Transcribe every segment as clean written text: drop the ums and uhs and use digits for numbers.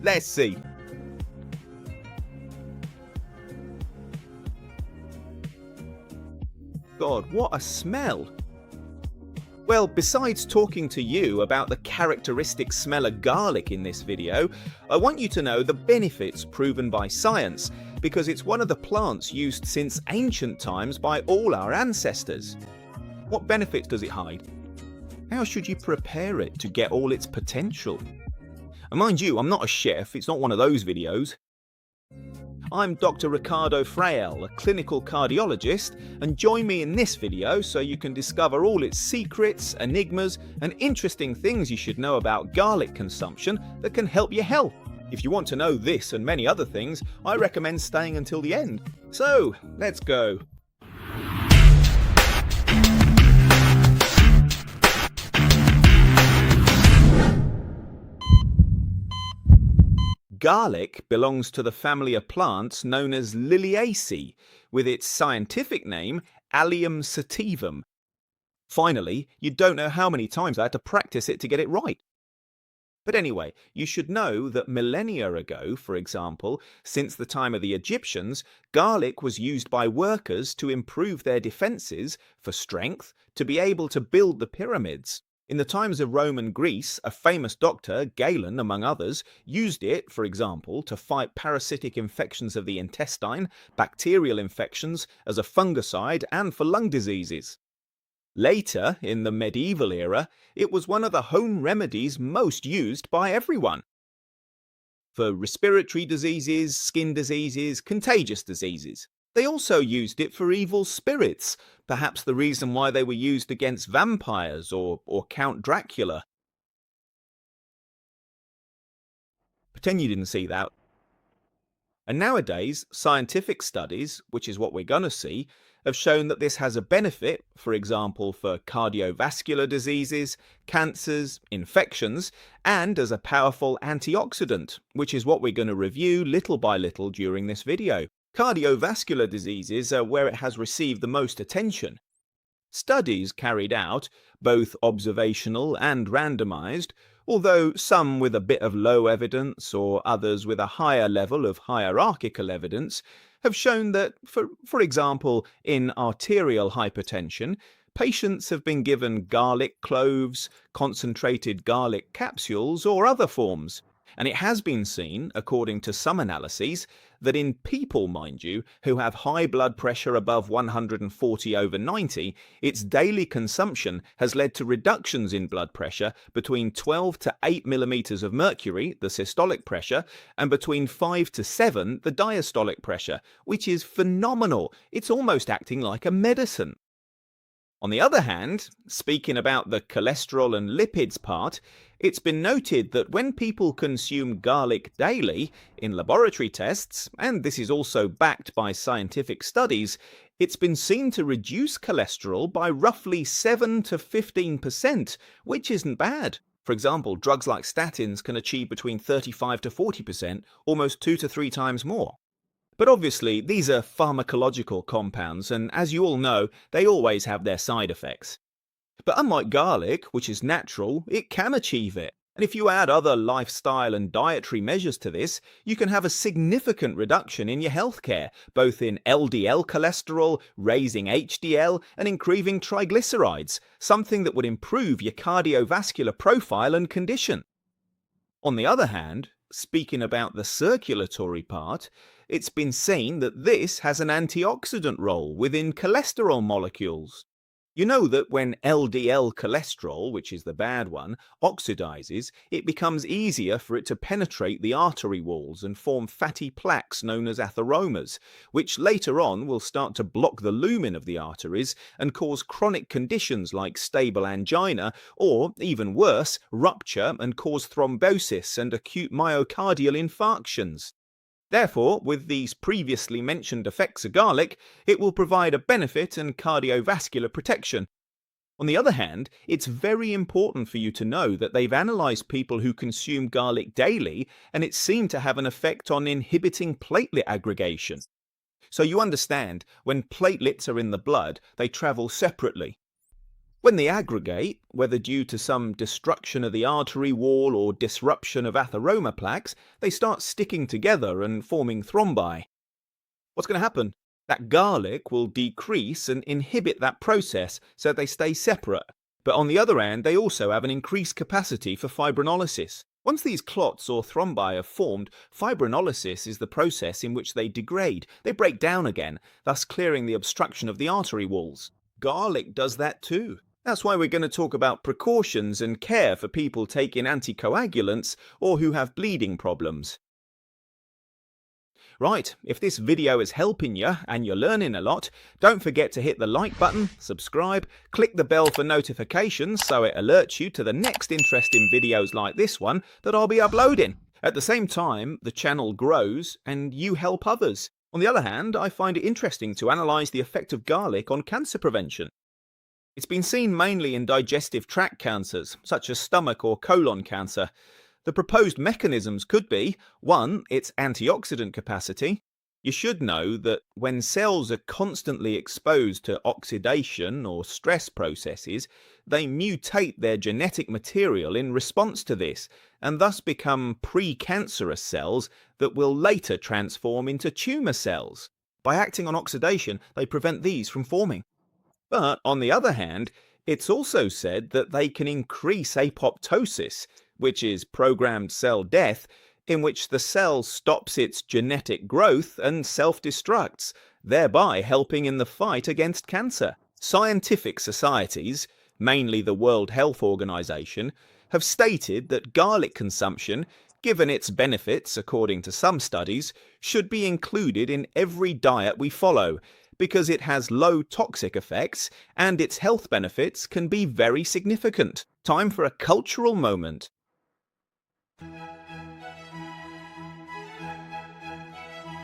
Let's see. God, what a smell! Well, besides talking to you about the characteristic smell of garlic in this video, I want you to know the benefits proven by science, because it's one of the plants used since ancient times by all our ancestors. What benefits does it hide? How should you prepare it to get all its potential? And mind you, I'm not a chef, it's not one of those videos. I'm Dr. Ricardo Freile, a clinical cardiologist, and join me in this video so you can discover all its secrets, enigmas, and interesting things you should know about garlic consumption that can help your health. If you want to know this and many other things, I recommend staying until the end. So, let's go. Garlic belongs to the family of plants known as Liliaceae, with its scientific name Allium sativum. Finally, you don't know how many times I had to practice it to get it right. But anyway, you should know that millennia ago, for example, since the time of the Egyptians, garlic was used by workers to improve their defences, for strength, to be able to build the pyramids. In the times of Rome and Greece, a famous doctor, Galen among others, used it, for example, to fight parasitic infections of the intestine, bacterial infections, as a fungicide, and for lung diseases. Later, in the medieval era, it was one of the home remedies most used by everyone. For respiratory diseases, skin diseases, contagious diseases. They also used it for evil spirits, perhaps the reason why they were used against vampires or Count Dracula. Pretend you didn't see that. And nowadays, scientific studies, which is what we're going to see, have shown that this has a benefit, for example, for cardiovascular diseases, cancers, infections, and as a powerful antioxidant, which is what we're going to review little by little during this video. Cardiovascular diseases are where it has received the most attention. Studies carried out, both observational and randomized, although some with a bit of low evidence or others with a higher level of hierarchical evidence, have shown that, for example, in arterial hypertension, patients have been given garlic cloves, concentrated garlic capsules, or other forms. And it has been seen, according to some analyses, that in people, mind you, who have high blood pressure above 140/90, its daily consumption has led to reductions in blood pressure between 12 to 8 millimeters of mercury, the systolic pressure, and between 5 to 7, the diastolic pressure, which is phenomenal. It's almost acting like a medicine. On the other hand, speaking about the cholesterol and lipids part, it's been noted that when people consume garlic daily in laboratory tests, and this is also backed by scientific studies, it's been seen to reduce cholesterol by roughly 7 to 15%, which isn't bad. For example, drugs like statins can achieve between 35 to 40%, almost 2 to 3 times more. But obviously, these are pharmacological compounds, and as you all know, they always have their side effects. But unlike garlic, which is natural, it can achieve it. And if you add other lifestyle and dietary measures to this, you can have a significant reduction in your healthcare, both in LDL cholesterol, raising HDL, and increasing triglycerides, something that would improve your cardiovascular profile and condition. On the other hand, speaking about the circulatory part, it's been seen that this has an antioxidant role within cholesterol molecules. You know that when LDL cholesterol, which is the bad one, oxidizes, it becomes easier for it to penetrate the artery walls and form fatty plaques known as atheromas, which later on will start to block the lumen of the arteries and cause chronic conditions like stable angina, or, even worse, rupture and cause thrombosis and acute myocardial infarctions. Therefore, with these previously mentioned effects of garlic, it will provide a benefit and cardiovascular protection. On the other hand, it's very important for you to know that they've analysed people who consume garlic daily, and it seemed to have an effect on inhibiting platelet aggregation. So you understand, when platelets are in the blood, they travel separately. When they aggregate, whether due to some destruction of the artery wall or disruption of atheroma plaques, they start sticking together and forming thrombi. What's going to happen? That garlic will decrease and inhibit that process so they stay separate. But on the other hand, they also have an increased capacity for fibrinolysis. Once these clots or thrombi are formed, fibrinolysis is the process in which they degrade. They break down again, thus clearing the obstruction of the artery walls. Garlic does that too. That's why we're going to talk about precautions and care for people taking anticoagulants or who have bleeding problems. Right, if this video is helping you and you're learning a lot, don't forget to hit the like button, subscribe, click the bell for notifications so it alerts you to the next interesting videos like this one that I'll be uploading. At the same time, the channel grows and you help others. On the other hand, I find it interesting to analyse the effect of garlic on cancer prevention. It's been seen mainly in digestive tract cancers, such as stomach or colon cancer. The proposed mechanisms could be, 1, its antioxidant capacity. You should know that when cells are constantly exposed to oxidation or stress processes, they mutate their genetic material in response to this, and thus become precancerous cells that will later transform into tumour cells. By acting on oxidation, they prevent these from forming. But, on the other hand, it's also said that they can increase apoptosis, which is programmed cell death, in which the cell stops its genetic growth and self-destructs, thereby helping in the fight against cancer. Scientific societies, mainly the World Health Organization, have stated that garlic consumption, given its benefits according to some studies, should be included in every diet we follow, because it has low toxic effects and its health benefits can be very significant. Time for a cultural moment.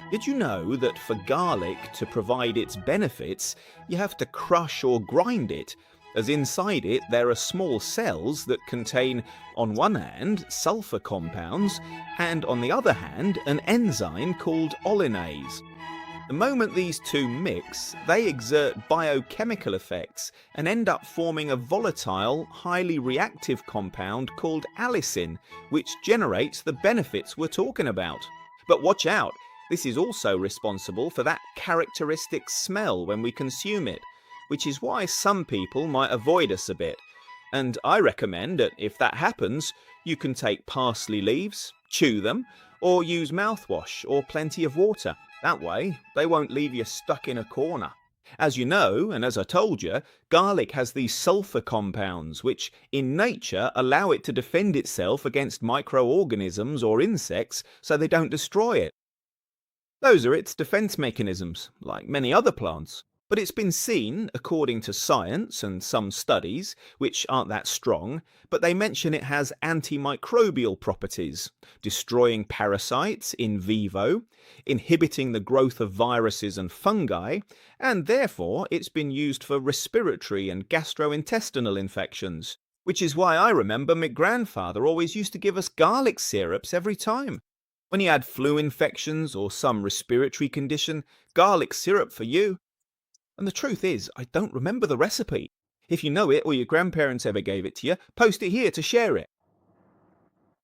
Did you know that for garlic to provide its benefits, you have to crush or grind it, as inside it there are small cells that contain, on one hand, sulfur compounds, and on the other hand, an enzyme called olinase. The moment these two mix, they exert biochemical effects and end up forming a volatile, highly reactive compound called allicin, which generates the benefits we're talking about. But watch out! This is also responsible for that characteristic smell when we consume it, which is why some people might avoid us a bit. And I recommend that if that happens, you can take parsley leaves, chew them, or use mouthwash or plenty of water. That way, they won't leave you stuck in a corner. As you know, and as I told you, garlic has these sulfur compounds which, in nature, allow it to defend itself against microorganisms or insects so they don't destroy it. Those are its defense mechanisms, like many other plants. But it's been seen, according to science and some studies, which aren't that strong, but they mention it has antimicrobial properties, destroying parasites in vivo, inhibiting the growth of viruses and fungi, and therefore it's been used for respiratory and gastrointestinal infections. Which is why I remember my grandfather always used to give us garlic syrups every time. When he had flu infections or some respiratory condition, garlic syrup for you. And the truth is, I don't remember the recipe. If you know it or your grandparents ever gave it to you, post it here to share it.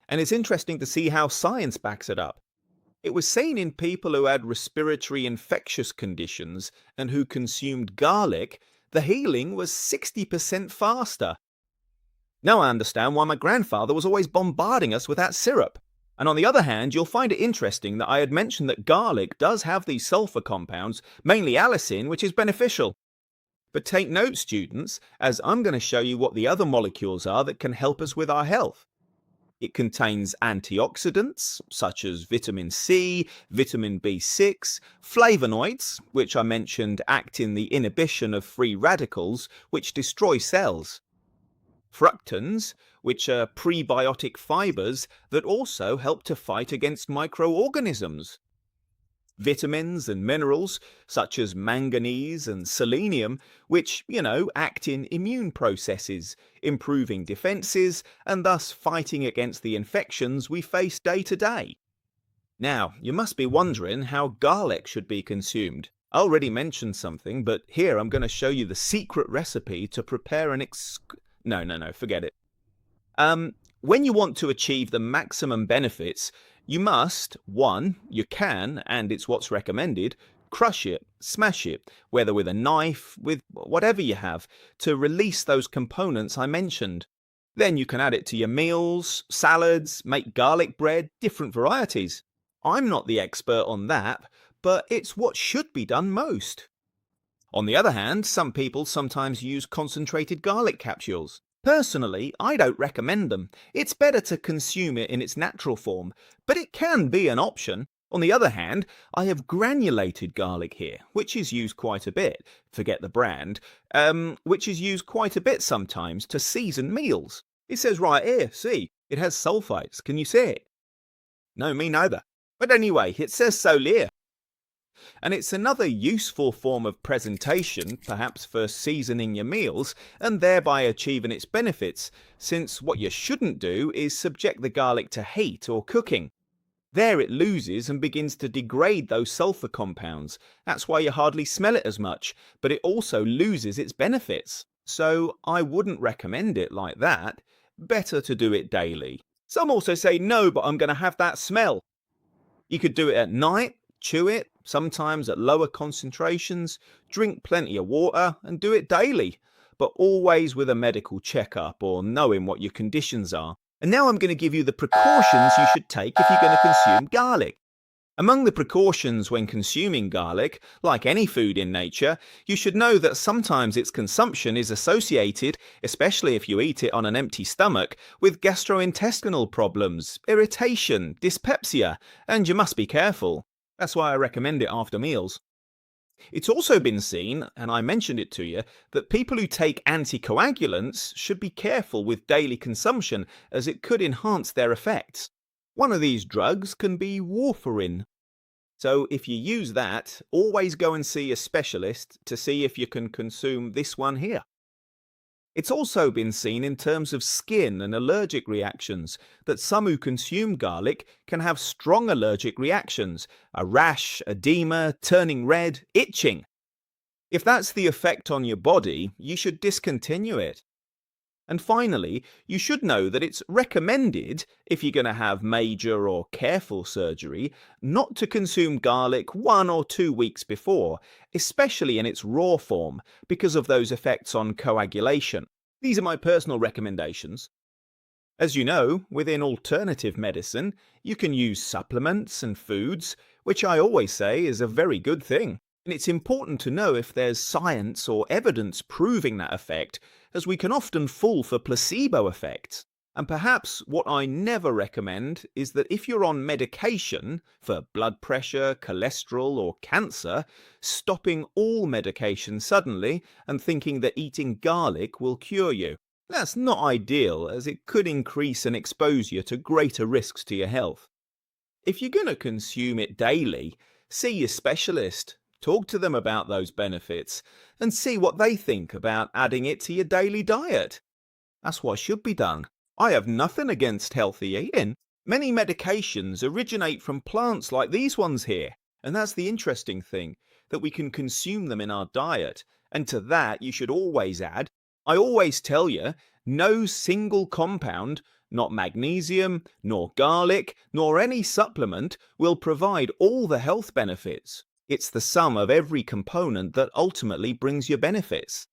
And it's interesting to see how science backs it up. It was seen in people who had respiratory infectious conditions and who consumed garlic, the healing was 60% faster. Now I understand why my grandfather was always bombarding us with that syrup. And on the other hand, you'll find it interesting that I had mentioned that garlic does have these sulfur compounds, mainly allicin, which is beneficial. But take note, students, as I'm going to show you what the other molecules are that can help us with our health. It contains antioxidants, such as vitamin C, vitamin B6, flavonoids, which I mentioned act in the inhibition of free radicals, which destroy cells. Fructans, which are prebiotic fibers that also help to fight against microorganisms. Vitamins and minerals, such as manganese and selenium, which, act in immune processes, improving defences and thus fighting against the infections we face day to day. Now, you must be wondering how garlic should be consumed. I already mentioned something, but here I'm going to show you the secret recipe to prepare an No, forget it. When you want to achieve the maximum benefits, you must, one, you can, and it's what's recommended, crush it, smash it, whether with a knife, with whatever you have, to release those components I mentioned. Then you can add it to your meals, salads, make garlic bread, different varieties. I'm not the expert on that, but it's what should be done most. On the other hand, some people sometimes use concentrated garlic capsules. Personally, I don't recommend them. It's better to consume it in its natural form, but it can be an option. On the other hand, I have granulated garlic here, which is used quite a bit, forget the brand, which is used quite a bit sometimes to season meals. It says right here, see, it has sulfites. Can you see it? No, me neither. But anyway, it says so here. And it's another useful form of presentation, perhaps for seasoning your meals, and thereby achieving its benefits, since what you shouldn't do is subject the garlic to heat or cooking. There it loses and begins to degrade those sulfur compounds. That's why you hardly smell it as much, but it also loses its benefits. So I wouldn't recommend it like that. Better to do it daily. Some also say, no, but I'm going to have that smell. You could do it at night, chew it, sometimes at lower concentrations, drink plenty of water, and do it daily, but always with a medical checkup or knowing what your conditions are. And now I'm going to give you the precautions you should take if you're going to consume garlic. Among the precautions when consuming garlic, like any food in nature, you should know that sometimes its consumption is associated, especially if you eat it on an empty stomach, with gastrointestinal problems, irritation, dyspepsia, and you must be careful. That's why I recommend it after meals. It's also been seen, and I mentioned it to you, that people who take anticoagulants should be careful with daily consumption as it could enhance their effects. One of these drugs can be warfarin. So if you use that, always go and see a specialist to see if you can consume this one here. It's also been seen in terms of skin and allergic reactions that some who consume garlic can have strong allergic reactions, a rash, edema, turning red, itching. If that's the effect on your body, you should discontinue it. And finally, you should know that it's recommended, if you're going to have major or careful surgery, not to consume garlic 1 or 2 weeks before, especially in its raw form, because of those effects on coagulation. These are my personal recommendations. As you know, within alternative medicine, you can use supplements and foods, which I always say is a very good thing. And it's important to know if there's science or evidence proving that effect, as we can often fall for placebo effects. And perhaps what I never recommend is that if you're on medication for blood pressure, cholesterol or cancer, stopping all medication suddenly and thinking that eating garlic will cure you. That's not ideal, as it could increase and expose you to greater risks to your health. If you're going to consume it daily, see your specialist. Talk to them about those benefits and see what they think about adding it to your daily diet. That's what should be done. I have nothing against healthy eating. Many medications originate from plants like these ones here, and that's the interesting thing, that we can consume them in our diet. And to that you should always add, I always tell you, no single compound, not magnesium, nor garlic, nor any supplement, will provide all the health benefits. It's the sum of every component that ultimately brings you benefits.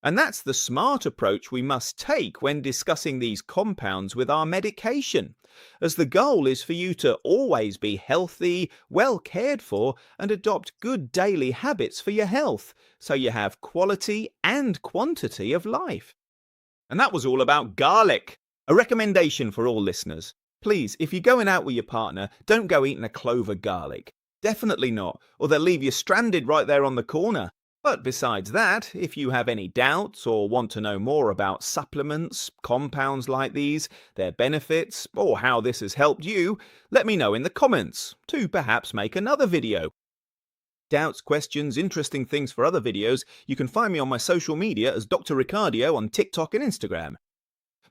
And that's the smart approach we must take when discussing these compounds with our medication, as the goal is for you to always be healthy, well cared for, and adopt good daily habits for your health, so you have quality and quantity of life. And that was all about garlic. A recommendation for all listeners. Please, if you're going out with your partner, don't go eating a clove of garlic. Definitely not, or they'll leave you stranded right there on the corner. But besides that, if you have any doubts or want to know more about supplements, compounds like these, their benefits, or how this has helped you, let me know in the comments to perhaps make another video. Doubts, questions, interesting things for other videos, you can find me on my social media as Dr. Ricardo on TikTok and Instagram.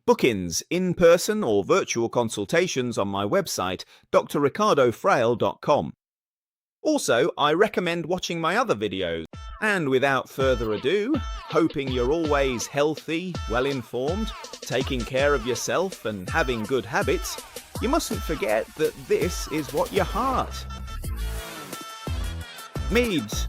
Bookings, in-person or virtual consultations on my website, drricardofreile.com. Also, I recommend watching my other videos. And without further ado, hoping you're always healthy, well-informed, taking care of yourself and having good habits, you mustn't forget that this is what your heart needs.